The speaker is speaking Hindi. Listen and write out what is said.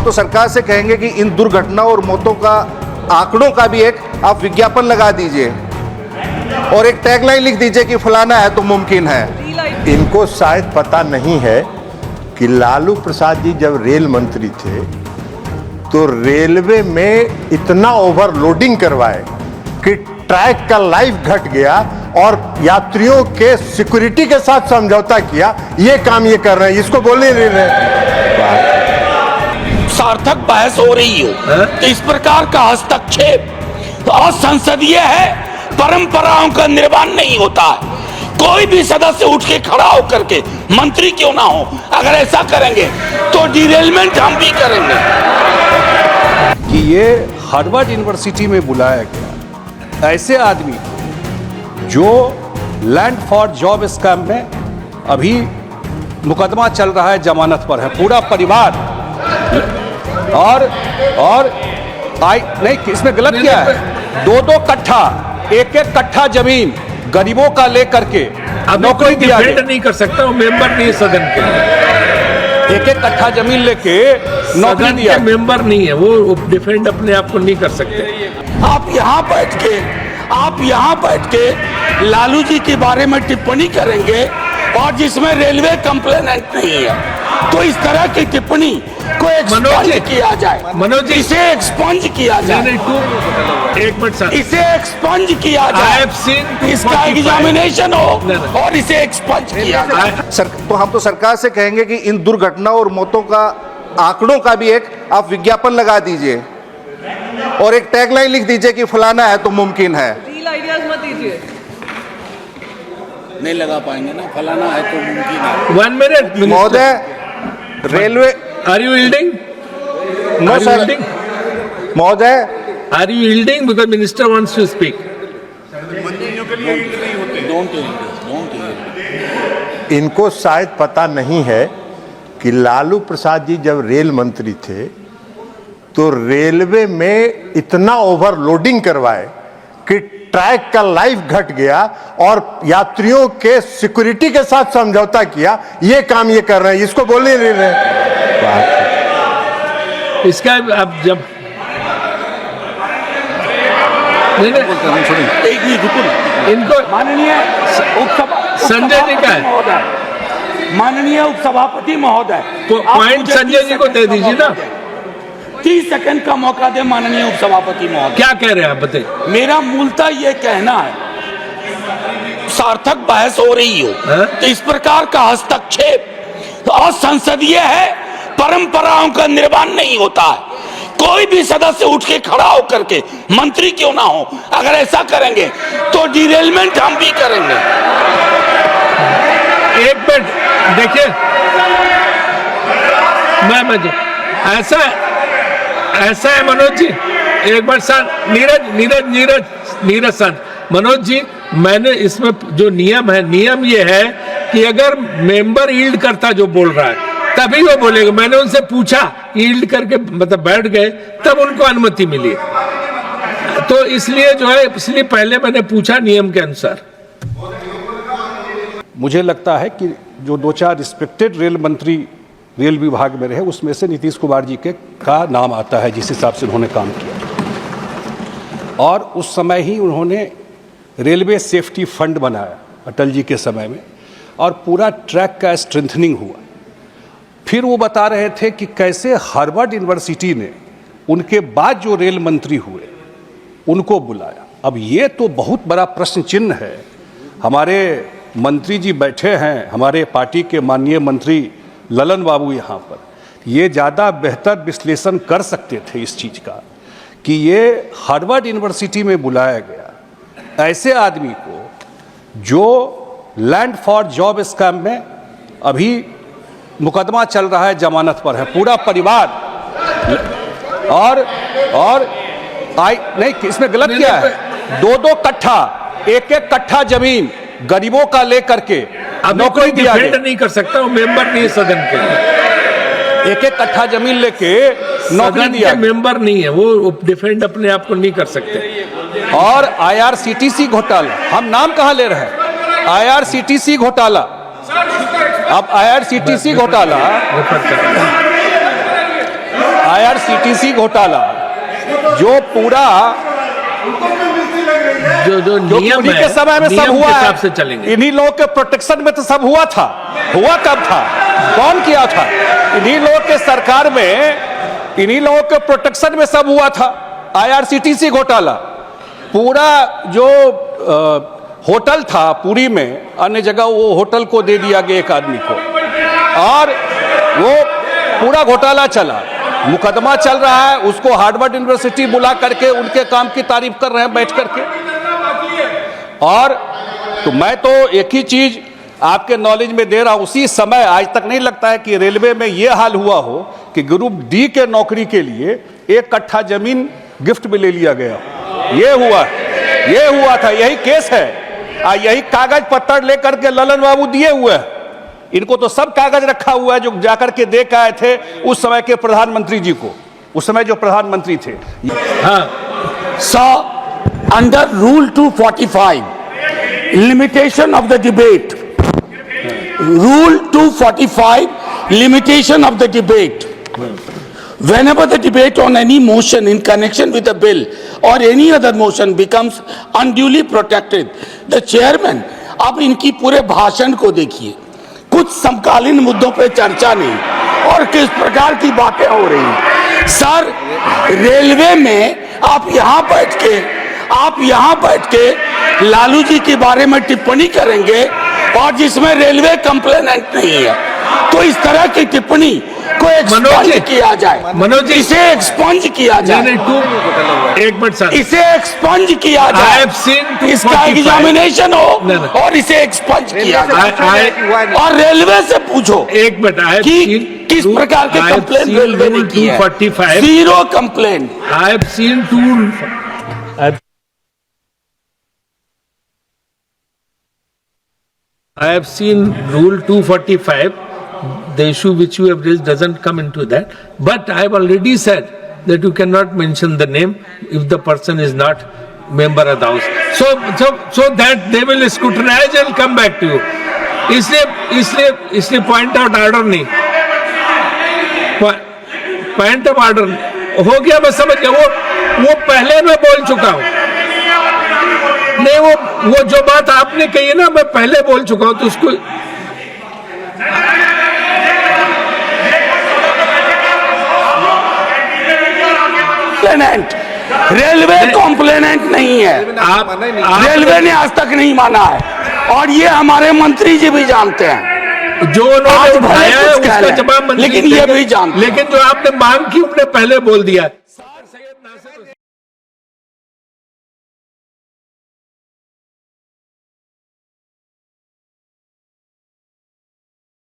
तो सरकार से कहेंगे कि इन दुर्घटनाओं और मौतों का आंकड़ों का भी एक आप विज्ञापन लगा दीजिए और एक टैगलाइन लिख दीजिए कि फलाना है तो मुमकिन है। इनको शायद पता नहीं है कि लालू प्रसाद जी जब रेल मंत्री थे तो रेलवे में इतना ओवरलोडिंग करवाए कि ट्रैक का लाइफ घट गया और यात्रियों के सिक्योरिटी के साथ समझौता किया। ये काम ये कर रहे हैं, इसको बोलने नहीं रहे। सार्थक बहस हो रही हो तो इस प्रकार का हस्तक्षेप असंसदीय है, परंपराओं का निर्माण नहीं होता है। कोई भी सदस्य उठ के खड़ा होकर के मंत्री क्यों ना हो, अगर ऐसा करेंगे तो डिरेलमेंट हम भी करेंगे। कि ये हार्वर्ड यूनिवर्सिटी में बुलाया गया ऐसे आदमी जो लैंड फॉर जॉब स्कैम में अभी मुकदमा चल रहा है, जमानत पर है, पूरा परिवार और नहीं, इसमें गलत क्या है? 2-2 कट्ठा, 1-1 कट्ठा जमीन गरीबों का लेकर के नौकरी दिया गया। नहीं कर सकता, वो मेंबर नहीं है सदन के। 1-1 कट्ठा जमीन लेके नौकरी दिया, मेंबर नहीं है वो डिफेंड अपने आप को नहीं कर सकते। आप यहाँ बैठ के लालू जी के बारे में टिप्पणी करेंगे और जिसमें रेलवे कंप्लेनेंट नहीं है, तो इस तरह की टिप्पणी को एक्सपंज किया जाए। मनोज जी, इसे एक्सपंज किया जाए, एक मिनट सर, इसे एक्सपंज किया जाए, इसका एग्जामिनेशन हो और इसे एक्सपंज किया जाए। तो हम तो सरकार से कहेंगे कि इन दुर्घटनाओं और मौतों का आंकड़ों का भी एक आप विज्ञापन लगा दीजिए और एक टैगलाइन लिख दीजिए कि फलाना है तो मुमकिन है। मत दीजिए, नहीं लगा पाएंगे ना, फलाना है तो मुमकिन है। 1 मिनट महोदय, railway are you yielding? No sir महोदय, are you yielding because minister wants to speak? इनको शायद पता नहीं है कि लालू प्रसाद जी जब रेल मंत्री थे तो रेलवे में इतना ओवरलोडिंग करवाए कि ट्रैक का लाइफ घट गया और यात्रियों के सिक्योरिटी के साथ समझौता किया। ये काम ये कर रहे हैं, इसको बोलने नहीं रहे। इसका अब जब इनको माननीय संजय जी का है, माननीय उपसभापति महोदय, पॉइंट संजय जी को दे दीजिए ना। 30 सेकंड का मौका दे माननीय उपसभापति महोदय। क्या कह रहे हैं आप बताइए? मेरा मूलतः ये कहना है, सार्थक बहस हो रही हो तो इस प्रकार का हस्तक्षेप असंसदीय है, परंपराओं का निर्माण नहीं होता है। कोई भी सदस्य उठ के खड़ा होकर के मंत्री क्यों ना हो, अगर ऐसा करेंगे तो डिरेलमेंट हम भी करेंगे। एक मिनट देखिए, मैं ऐसा है मनोज जी, एक बार सर, नीरज सर, मनोज जी, मैंने इसमें जो नियम है, नियम ये है कि अगर मेंबर यील्ड करता जो बोल रहा है तभी वो बोलेगा। मैंने उनसे पूछा, यील्ड करके मतलब बैठ गए, तब उनको अनुमति मिली। तो इसलिए जो है, इसलिए पहले मैंने पूछा नियम के अनुसार। मुझे लगता है कि जो 2-4 रिस्पेक्टेड रेल मंत्री रेल विभाग में रहे, उसमें से नीतीश कुमार जी का नाम आता है, जिस हिसाब से उन्होंने काम किया। और उस समय ही उन्होंने रेलवे सेफ्टी फंड बनाया अटल जी के समय में, और पूरा ट्रैक का स्ट्रेंथनिंग हुआ। फिर वो बता रहे थे कि कैसे हार्वर्ड यूनिवर्सिटी ने उनके बाद जो रेल मंत्री हुए उनको बुलाया। अब ये तो बहुत बड़ा प्रश्न चिन्ह है। हमारे मंत्री जी बैठे हैं, हमारे पार्टी के माननीय मंत्री ललन बाबू यहाँ पर, ये ज़्यादा बेहतर विश्लेषण कर सकते थे इस चीज़ का कि ये हार्वर्ड यूनिवर्सिटी में बुलाया गया ऐसे आदमी को जो लैंड फॉर जॉब स्कैम में अभी मुकदमा चल रहा है, जमानत पर है, पूरा परिवार और नहीं, इसमें गलत क्या है? 2-2 कट्ठा, 1-1 कट्ठा जमीन गरीबों का लेकर के नौकरी दिया गया। नहीं कर सकता, वो मेंबर नहीं है सदन के। 1-1 कट्ठा जमीन लेके नौकरी दिया, मेंबर नहीं है वो डिफेंड अपने आप को नहीं कर सकते। और IRCTC घोटाला, हम नाम कहां ले रहे हैं? IRCTC घोटाला, अब IRCTC घोटाला, आईआरसीटीसी घोटाला जो पूरा जो नियम उन्हीं है के समय में सब नियम हुआ के है, हिसाब से चलेंगे। इन्हीं लोगों के प्रोटेक्शन में तो सब हुआ था। हुआ कब था, कौन किया था? इन्हीं लोगों के सरकार में, इन्हीं लोगों के प्रोटेक्शन में सब हुआ था। आईआरसीटीसी घोटाला, पूरा जो होटल था पुरी में, अन्य जगह वो होटल को दे दिया गया एक आदमी को, और वो पूरा घोटाला चला, मुकदमा चल रहा है। उसको हार्वर्ड यूनिवर्सिटी बुला करके उनके काम की तारीफ कर रहे हैं बैठ करके। और तो मैं तो एक ही चीज आपके नॉलेज में दे रहा हूं, उसी समय आज तक नहीं लगता है कि रेलवे में यह हाल हुआ हो कि ग्रुप डी के नौकरी के लिए 1 कट्ठा जमीन गिफ्ट में ले लिया गया। ये हुआ था, यही केस है। यही कागज पत्तर लेकर के ललन बाबू दिए हुए हैं। इनको तो सब कागज रखा हुआ है जो जाकर के दे के आए थे उस समय के प्रधानमंत्री जी को, उस समय जो प्रधानमंत्री थे। So, under Rule 245, limitation of the debate. Rule 245, limitation of the debate. Whenever the debate on any motion in connection with a bill or any other motion becomes unduly protected, the chairman, आप इनकी पूरे भाषण को देखिए, कुछ समकालीन मुद्दों पे चर्चा नहीं और किस प्रकार की बातें हो रही हैं। सर, रेलवे में आप यहाँ बैठ के लालू जी के बारे में टिप्पणी करेंगे और जिसमें रेलवे कंप्लेनेंट नहीं है, तो इस तरह की टिप्पणी को एक्सपंज किया जाए। मनोज जी, इसे एक्सपंज किया जाए। एक मिनट सर, इसे एक्सपंज किया जाए, इसका एग्जामिनेशन हो और इसे एक्सपंज किया जाए। और रेलवे से पूछो एक मिनट कि किस प्रकार के कंप्लेंट रेलवे ने की है। 245 zero complaint. I have seen Rule 245. The issue which you have raised doesn't come into that. But I have already said that you cannot mention the name if the person is not member of the house. So that they will scrutinize and come back to you. इसलिए point out order नहीं, point of order हो गया, मैं समझ गया। वो पहले मैं बोल चुका हूँ। नहीं, वो जो बात आपने कही है ना, मैं पहले बोल चुका हूँ, तो उसको रेलवे कॉम्प्लेनेंट नहीं है। रेलवे ने आज तक नहीं माना है और ये हमारे मंत्री जी भी जानते हैं। जो उन्होंने उठाया है उसका जवाब लेकिन ये भी जानते हैं। लेकिन जो आपने मांग की उन्होंने पहले बोल दिया।